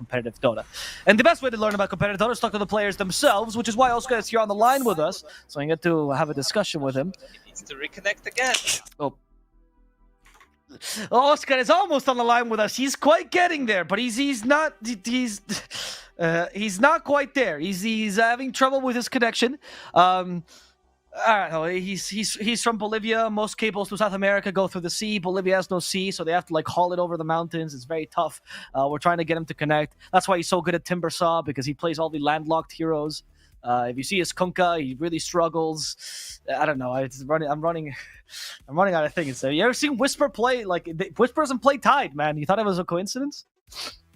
competitive Dota. And the best way to learn about competitive Dota is talk to the players themselves, which is why Oscar is here on the line with us, so I get to have a discussion with him. He needs to reconnect again. Oh. Oscar is almost on the line with us. He's quite getting there, but he's not quite there. He's having trouble with his connection. I don't know. He's from Bolivia. Most cables to South America go through the sea. Bolivia has no sea, so they have to like haul it over the mountains. It's very tough. We're trying to get him to connect. That's why he's so good at Timbersaw, because he plays all the landlocked heroes. If you see his Kunkka, he really struggles. I don't know. I'm running out of things. You ever seen Whisper play? Like Whisper doesn't play Tide, man. You thought it was a coincidence?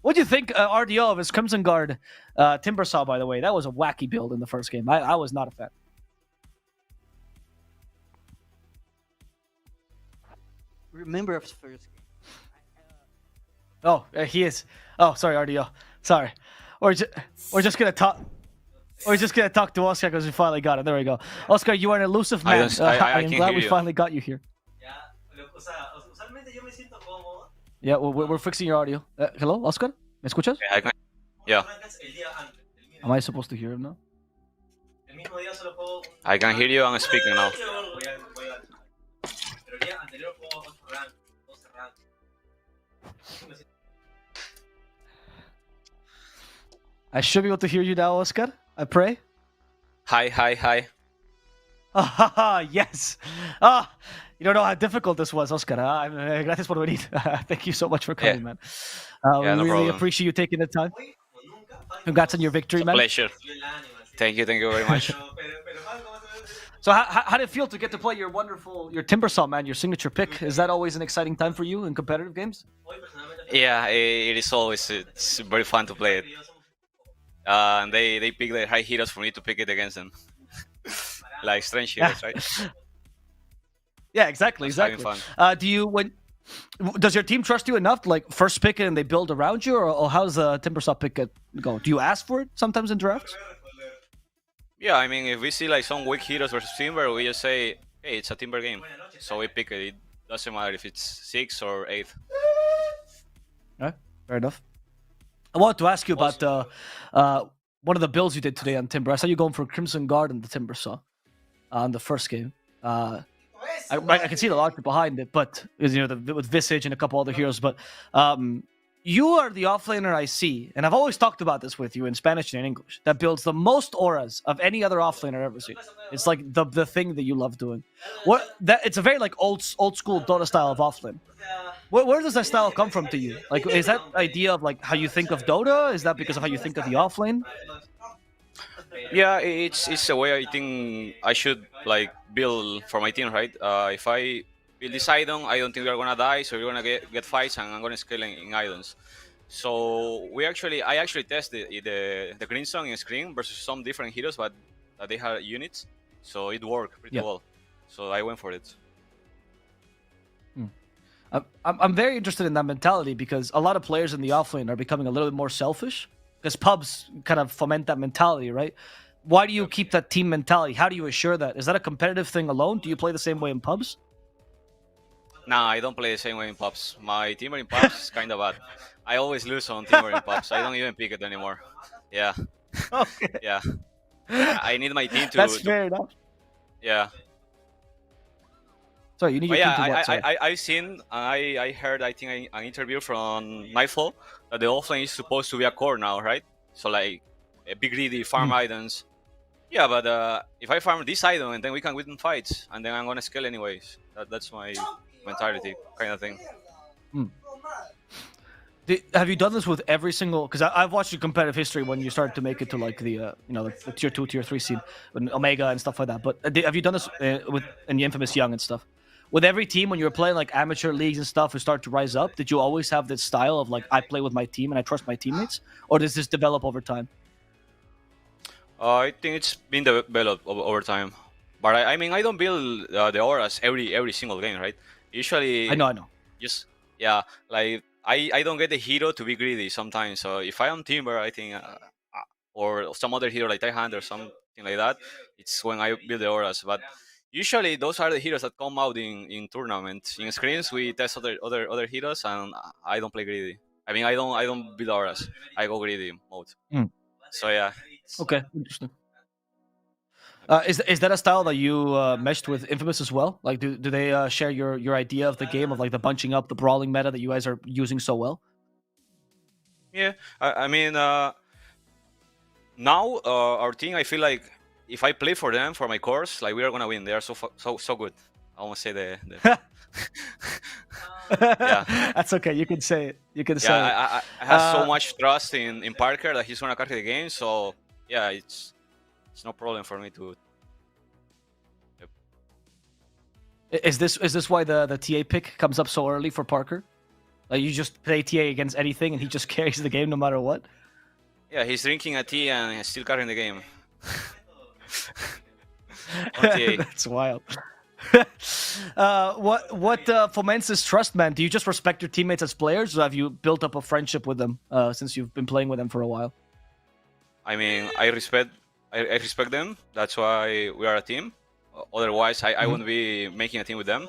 What do you think, RDO, of his Crimson Guard Timbersaw? By the way, that was a wacky build in the first game. I was not a fan. Remember his first game. Oh, he is. Oh, sorry, RDO. Sorry. We're just gonna talk. We're just gonna talk to Oscar because we finally got him. There we go. Oscar, you are an elusive man. I'm glad we finally got you here. Yeah, we're fixing your audio. Hello, Oscar? ¿Me escuchas? Yeah. Am I supposed to hear him now? I can hear you. I'm speaking now. I should be able to hear you now, Oscar. I pray. Hi. Yes. You don't know how difficult this was, Oscar. Gracias por venir. Thank you so much for coming, man. We no really problem. appreciate you taking the time. Congrats on your victory, man. Pleasure. Thank you very much. So how did it feel to get to play your Timbersaw, man, your signature pick? Is that always an exciting time for you in competitive games? Yeah, it is always. It's very fun to play it. And they pick the high heroes for me to pick it against them. Like strange heroes, right? Yeah, exactly. Fun. Does your team trust you enough to like first pick it and they build around you, or how's the Timbersaw pick go? Do you ask for it sometimes in drafts? Yeah, I mean, if we see like some weak heroes versus Timber, we just say, hey, it's a Timber game. So we pick it. It doesn't matter if it's 6th or 8th. Yeah, fair enough. I wanted to ask you about one of the builds you did today on Timber. I saw you going for Crimson Guard and the Timbersaw on the first game. I can see the logic behind it, but with Visage and a couple other heroes. But you are the offlaner I see, and I've always talked about this with you in Spanish and in English, that builds the most auras of any other offlaner I've ever seen. It's like the thing that you love doing. It's a very like old school Dota style of offlane. Where does that style come from to you? Like, is that idea of like how you think of Dota? Is that because of how you think of the offlane? Yeah, it's a way I think I should like build for my team, right? If I build this item, I don't think we're gonna die, so we're gonna get fights, and I'm gonna scale in items. So I actually tested the Crimson in screen versus some different heroes, but they had units, so it worked pretty well. So I went for it. I'm very interested in that mentality because a lot of players in the offlane are becoming a little bit more selfish because pubs kind of foment that mentality, right? Why do you keep that team mentality? How do you assure that? Is that a competitive thing alone? Do you play the same way in pubs? Nah, I don't play the same way in pubs. My teamer in pubs is kind of bad. I always lose on teamer in pubs. I don't even pick it anymore. Yeah. Okay. Yeah. I need my team to... That's fair enough. Yeah. Sorry, you need your team to what? Sorry. I've seen, I heard, I think, an interview from Nightfall that the offlane is supposed to be a core now, right? So, like, a big greedy, farm items. Yeah, but if I farm this item and then we can win fights, and then I'm gonna scale anyways. That's my mentality, kind of thing. Have you done this with every single? Because I've watched your competitive history when you started to make it to like the the tier 2, tier 3 scene, with Omega and stuff like that. But have you done this with in the infamous Young and stuff? With every team when you were playing like amateur leagues and stuff who start to rise up, did you always have this style of like I play with my team and I trust my teammates, or does this develop over time? I think it's been developed over time, but I mean I don't build the auras every single game, right? Usually I know. Just like I don't get the hero to be greedy sometimes. So if I am Timber, I think, or some other hero like Tiehand or something like that, it's when I build the auras. But usually those are the heroes that come out in tournaments. In screens we test other heroes, and I don't play greedy. I mean, I don't build auras. I go greedy mode. Mm. So yeah. Okay, interesting. Is that a style that you meshed with Infamous as well? Like, do they share your idea of the game of like the bunching up, the brawling meta that you guys are using so well? Yeah. I mean, now our team, I feel like if I play for them for my course, like we are gonna win. They are so good. I almost say the yeah. That's okay. You can say it. You can say it. Yeah, I have so much trust in Parker that he's gonna carry the game. So yeah, it's no problem for me to. Yep. Is this why the TA pick comes up so early for Parker? Like you just play TA against anything and he just carries the game no matter what. Yeah, he's drinking a tea and he's still carrying the game. On TA. That's wild. What foments trust, man? Do you just respect your teammates as players, or have you built up a friendship with them since you've been playing with them for a while? I mean, I respect them. That's why we are a team. Otherwise, I wouldn't be making a team with them.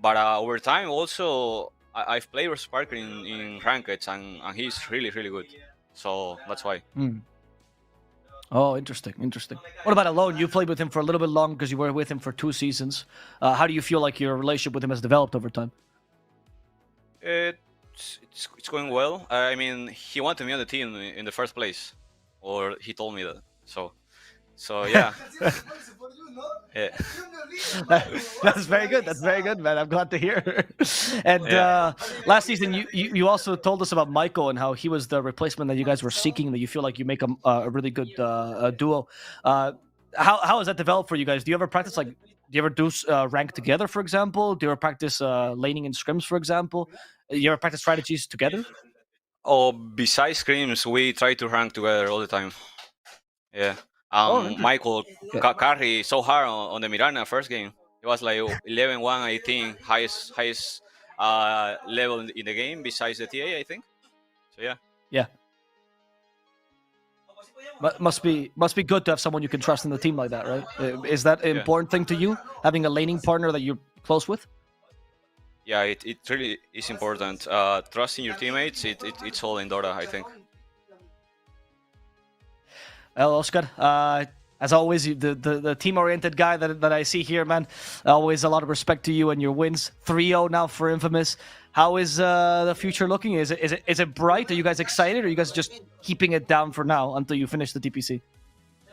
But over time, also, I've played with Sparker in rankeds, and he's really good. So that's why. Oh, interesting. What about Alone? You played with him for a little bit long because you were with him for 2 seasons. How do you feel like your relationship with him has developed over time? It's going well. I mean, he wanted me on the team in the first place, or he told me that. So yeah. Yeah. That's very good. That's very good, man. I'm glad to hear. And last season, you also told us about Michael and how he was the replacement that you guys were seeking. That you feel like you make a really good duo. How has that developed for you guys? Do you ever practice do you ever do rank together, for example? Do you ever practice laning in scrims, for example? You ever practice strategies together? Oh, besides screams, we try to rank together all the time. Yeah. Michael carry so hard on the Mirana first game. It was like 11-1, I think, highest level in the game besides the TA, I think. So yeah. Yeah. Must be good to have someone you can trust in the team like that, right? Is that an important thing to you, having a laning partner that you're close with? Yeah, it really is important. Trusting your teammates, it's all in Dota, I think. Well, Oscar, as always, the team-oriented guy that I see here, man. Always a lot of respect to you and your wins. 3-0 now for Infamous. How is the future looking? Is it bright? Are you guys excited, or are you guys just keeping it down for now until you finish the DPC?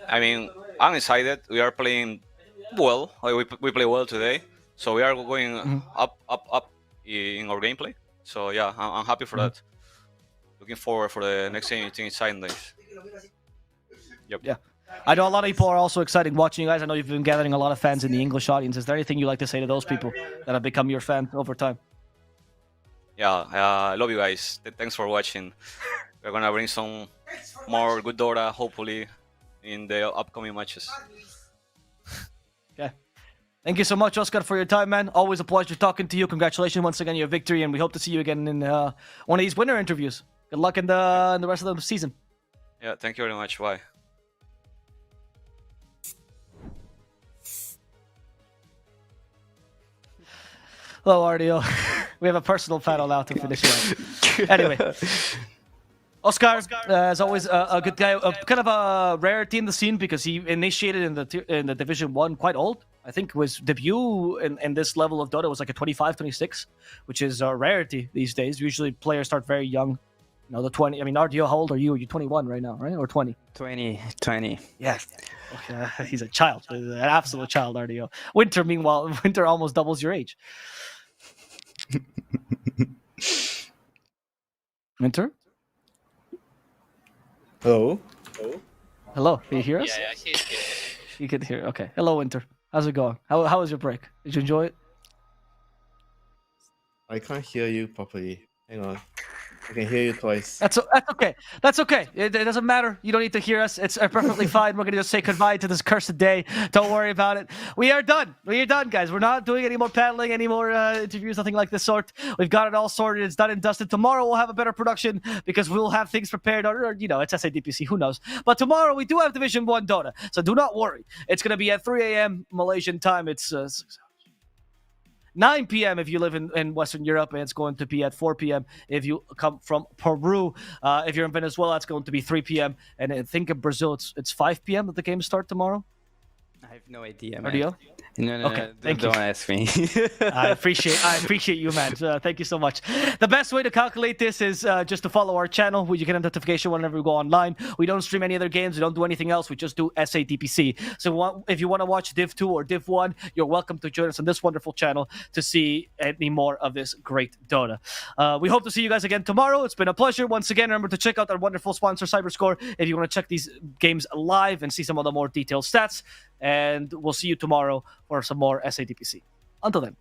I mean, I'm excited. We are playing well. We play well today, so we are going up in our gameplay. So yeah, I'm happy for that. Looking forward for the next thing exciting days. Yep. Yeah. I know a lot of people are also excited watching you guys. I know you've been gathering a lot of fans in the English audience. Is there anything you'd like to say to those people that have become your fan over time? Yeah, I love you guys. Thanks for watching. We're gonna bring some more good Dota, hopefully, in the upcoming matches. Okay. Thank you so much, Oscar, for your time, man. Always a pleasure talking to you. Congratulations once again on your victory, and we hope to see you again in one of these winner interviews. Good luck in the rest of the season. Yeah, thank you very much. Bye. Hello, RDO. We have a personal panel now to finish it up. Anyway, Oscar, as always, a good guy. Kind of a rarity in the scene because he initiated in the Division 1 quite old. I think his debut in this level of Dota was like a 25, 26, which is a rarity these days. Usually players start very young. You know, the 20. I mean, RDO, how old are you? Are you 21 right now, right? Or 20? 20. Yes. Okay. He's a child. He's an absolute child, RDO. Winter, meanwhile, Winter almost doubles your age. Winter? Hello? Hello, can you hear us? Yeah, I see it. You can hear. Okay. Hello, Winter. How's it going? How was your break? Did you enjoy it? I can't hear you properly. Hang on. I can hear you twice. That's okay. That's okay. It doesn't matter. You don't need to hear us. It's perfectly fine. We're gonna just say goodbye to this cursed day. Don't worry about it. We are done. We are done, guys. We're not doing any more paddling, any more interviews, nothing like this sort. We've got it all sorted. It's done and dusted. Tomorrow we'll have a better production because we'll have things prepared. Or you know, it's SADPC. Who knows? But tomorrow we do have Division 1 Dota, so do not worry. It's gonna be at 3 a.m. Malaysian time. It's 9 p.m. if you live in Western Europe, and it's going to be at 4 p.m. if you come from Peru. If you're in Venezuela, it's going to be 3 p.m. And I think in Brazil, it's 5 p.m. that the games start tomorrow. I have no idea, Or man. do you? No, Okay, thank you. don't ask me. I appreciate you, man. Thank you so much. The best way to calculate this is just to follow our channel, where you get a notification whenever we go online. We don't stream any other games. We don't do anything else. We just do SATPC. So if you want to watch Div 2 or Div 1, you're welcome to join us on this wonderful channel to see any more of this great Dota. We hope to see you guys again tomorrow. It's been a pleasure. Once again, remember to check out our wonderful sponsor, Cyberscore, if you want to check these games live and see some of the more detailed stats. And we'll see you tomorrow for some more SATPC. Until then.